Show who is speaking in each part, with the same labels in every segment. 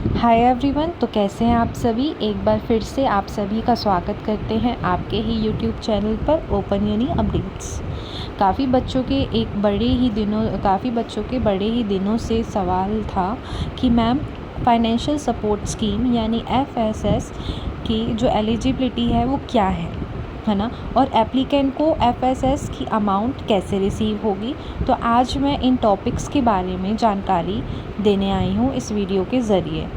Speaker 1: Hi everyone. तो कैसे हैं आप सभी। एक बार फिर से आप सभी का स्वागत करते हैं आपके ही यूट्यूब चैनल पर ओपन यूनी अपडेट्स। काफ़ी बच्चों के बड़े ही दिनों से सवाल था कि मैम फाइनेंशियल सपोर्ट स्कीम यानी FSS की जो एलिजिबिलिटी है वो क्या है ना, और एप्लीकेंट को FSS की अमाउंट कैसे रिसीव होगी। तो आज मैं इन टॉपिक्स के बारे में जानकारी देने आई हूँ इस वीडियो के ज़रिए।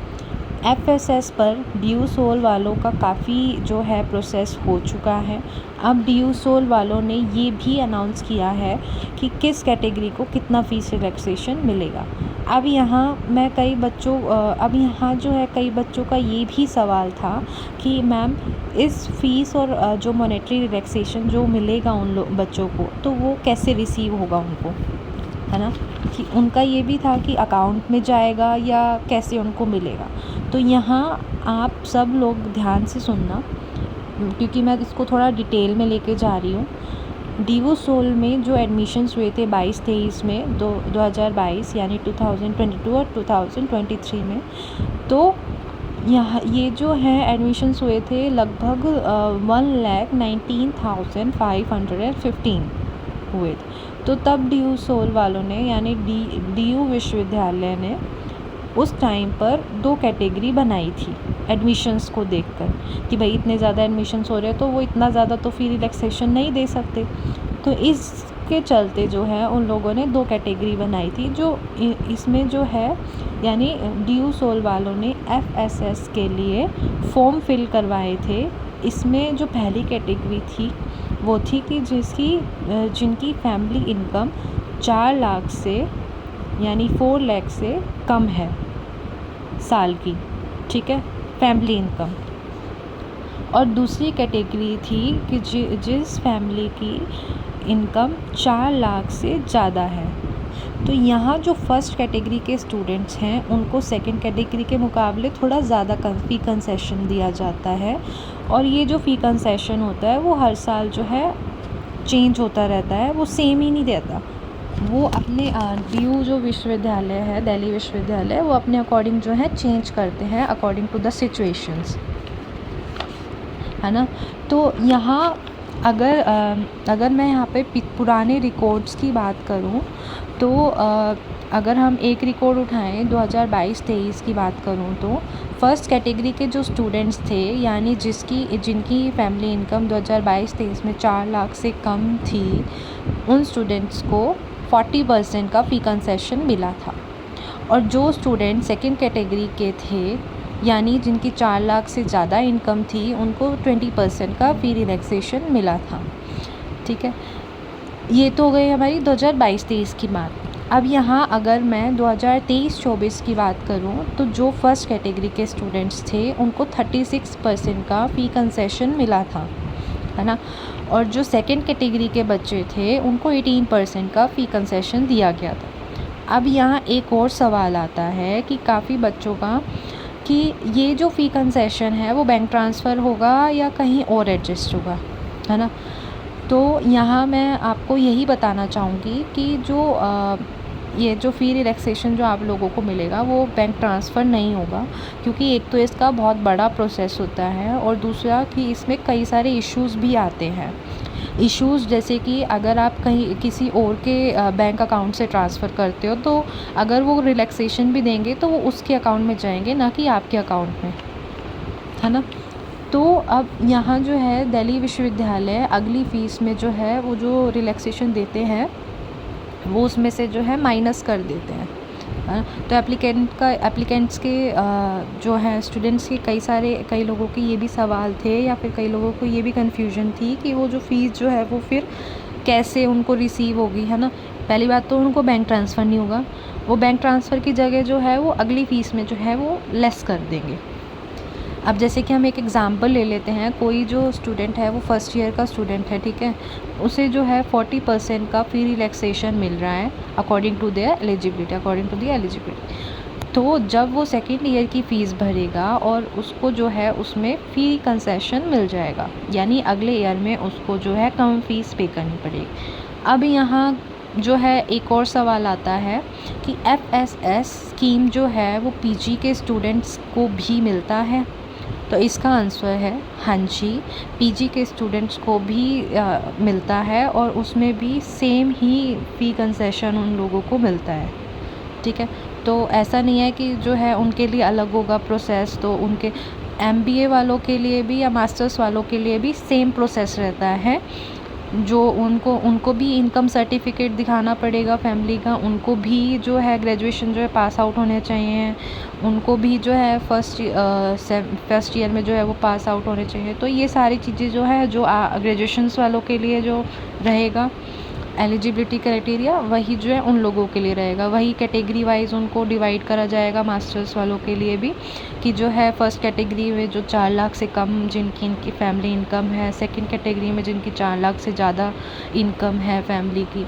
Speaker 1: FSS पर ड्यू सोल वालों का काफ़ी जो है प्रोसेस हो चुका है। अब ड्यू सोल वालों ने ये भी अनाउंस किया है कि किस कैटेगरी को कितना फ़ीस रिलैक्सेशन मिलेगा। अब यहाँ जो है कई बच्चों का ये भी सवाल था कि मैम इस फ़ीस और जो मॉनेटरी रिलैक्सेशन जो मिलेगा उन बच्चों को, तो वो कैसे रिसीव होगा उनको, है ना, कि उनका ये भी था कि अकाउंट में जाएगा या कैसे उनको मिलेगा। तो यहाँ आप सब लोग ध्यान से सुनना, क्योंकि मैं इसको थोड़ा डिटेल में लेके जा रही हूँ। ड्यू सोल में जो एडमिशन्स हुए थे 22-23 में 2022 यानी 2022 और 2023 में, तो यहाँ ये जो है एडमिशन्स हुए थे लगभग 1,19,515 हुए थे। तो तब ड्यू सोल वालों ने यानी DU विश्वविद्यालय ने उस टाइम पर 2 कैटेगरी बनाई थी एडमिशन्स को देखकर कि भाई इतने ज़्यादा एडमिशन्स हो रहे हैं तो वो इतना ज़्यादा तो फ़ी रिलैक्सेशन नहीं दे सकते। तो इसके चलते जो है उन लोगों ने 2 कैटेगरी बनाई थी। जो इसमें जो है यानी ड्यू सोल वालों ने FSS के लिए फॉर्म फिल करवाए थे। इसमें जो पहली कैटेगरी थी वो थी कि जिनकी फैमिली इनकम 4 लाख से यानी 4 लाख से कम है साल की, ठीक है, फैमिली इनकम। और दूसरी कैटेगरी थी कि जिस फैमिली की इनकम 4 लाख से ज़्यादा है। तो यहाँ जो फर्स्ट कैटेगरी के स्टूडेंट्स हैं उनको सेकंड कैटेगरी के मुकाबले थोड़ा ज़्यादा फ़ी कंसेशन दिया जाता है। और ये जो फ़ी कंसेशन होता है वो हर साल जो है चेंज होता रहता है, वो सेम ही नहीं रहता। वो अपने DU जो विश्वविद्यालय है, दिल्ली विश्वविद्यालय, वो अपने अकॉर्डिंग जो है चेंज करते हैं अकॉर्डिंग टू द सिचुएशंस, है ना। तो यहाँ अगर मैं यहाँ पे पुराने रिकॉर्ड्स की बात करूँ तो अगर हम एक रिकॉर्ड उठाएं 2022-23 की बात करूँ तो फर्स्ट कैटेगरी के जो स्टूडेंट्स थे यानी जिनकी फैमिली इनकम 2022-23 में 4 लाख से कम थी, उन स्टूडेंट्स को 40% का फ़ी कंसेशन मिला था। और जो स्टूडेंट सेकंड कैटेगरी के थे यानी जिनकी 4 लाख से ज़्यादा इनकम थी, उनको 20% का फ़ी रिलैक्सेशन मिला था, ठीक है। ये तो हो गई हमारी 2022-23 की बात। अब यहाँ अगर मैं 2023-24 की बात करूँ तो जो फर्स्ट कैटेगरी के स्टूडेंट्स थे उनको 36% का फ़ी कंसेशन मिला था, है ना। और जो सेकंड कैटेगरी के बच्चे थे उनको 18% का फ़ी कंसेशन दिया गया था। अब यहाँ एक और सवाल आता है कि काफ़ी बच्चों का कि ये जो फ़ी कंसेशन है वो बैंक ट्रांसफ़र होगा या कहीं और एडजस्ट होगा, है ना। तो यहाँ मैं आपको यही बताना चाहूँगी कि ये जो फ़ी रिलैक्सेशन जो आप लोगों को मिलेगा वो बैंक ट्रांसफ़र नहीं होगा, क्योंकि एक तो इसका बहुत बड़ा प्रोसेस होता है और दूसरा कि इसमें कई सारे इश्यूज़ भी आते हैं। इश्यूज़ जैसे कि अगर आप कहीं किसी और के बैंक अकाउंट से ट्रांसफ़र करते हो तो अगर वो रिलैक्सेशन भी देंगे तो वो उसके अकाउंट में जाएंगे, ना कि आपके अकाउंट में, है ना। तो अब यहाँ जो है दिल्ली विश्वविद्यालय अगली फ़ीस में जो है वो जो रिलैक्सेशन देते हैं वो उसमें से जो है माइनस कर देते हैं, है ना। तो एप्लीकेंट्स के जो है स्टूडेंट्स के कई लोगों के ये भी सवाल थे या फिर कई लोगों को ये भी कन्फ्यूजन थी कि वो जो फ़ीस जो है वो फिर कैसे उनको रिसीव होगी, है ना। पहली बात तो उनको बैंक ट्रांसफ़र नहीं होगा, वो बैंक ट्रांसफ़र की जगह जो है वो अगली फ़ीस में जो है वो लेस कर देंगे। अब जैसे कि हम एक एग्ज़ाम्पल ले लेते हैं, कोई जो स्टूडेंट है वो फर्स्ट ईयर का स्टूडेंट है, ठीक है, उसे जो है 40% का फ़ी रिलैक्सेशन मिल रहा है अकॉर्डिंग टू द एलिजिबिलिटी। तो जब वो सेकेंड ईयर की फ़ीस भरेगा और उसको जो है उसमें फ़ी कंसेशन मिल जाएगा, यानी अगले ईयर में उसको जो है कम फ़ीस पे करनी पड़ेगी। अब यहाँ जो है एक और सवाल आता है कि FSS स्कीम जो है वो PG के स्टूडेंट्स को भी मिलता है? तो इसका आंसर है हाँ जी, PG के स्टूडेंट्स को भी मिलता है और उसमें भी सेम ही फ़ी कंसेशन उन लोगों को मिलता है। ठीक है, तो ऐसा नहीं है कि जो है उनके लिए अलग होगा प्रोसेस, तो उनके MBA वालों के लिए भी या मास्टर्स वालों के लिए भी सेम प्रोसेस रहता है। जो उनको भी इनकम सर्टिफिकेट दिखाना पड़ेगा फैमिली का, उनको भी जो है ग्रेजुएशन जो है पास आउट होने चाहिए, उनको भी जो है फर्स्ट ईयर में जो है वो पास आउट होने चाहिए। तो ये सारी चीज़ें जो है जो ग्रेजुएशंस वालों के लिए जो रहेगा एलिजिबिलिटी क्राइटेरिया, वही जो है उन लोगों के लिए रहेगा। वही कैटेगरी वाइज उनको डिवाइड करा जाएगा मास्टर्स वालों के लिए भी, कि जो है फर्स्ट कैटेगरी में जो 4 लाख से कम जिनकी इनकी फैमिली इनकम है, सेकंड कैटेगरी में जिनकी 4 लाख से ज़्यादा इनकम है फैमिली की,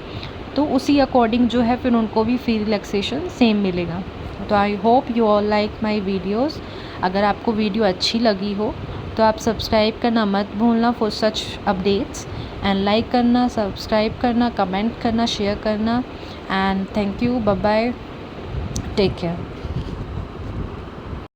Speaker 1: तो उसी अकॉर्डिंग जो है फिर उनको भी फ़ी रिलैक्सेशन सेम मिलेगा। तो I hope you all like my videos. अगर आपको वीडियो अच्छी लगी हो तो आप सब्सक्राइब करना मत भूलना for such updates, and like करना, सब्सक्राइब करना, कमेंट करना, शेयर करना, and thank you, bye bye, take care.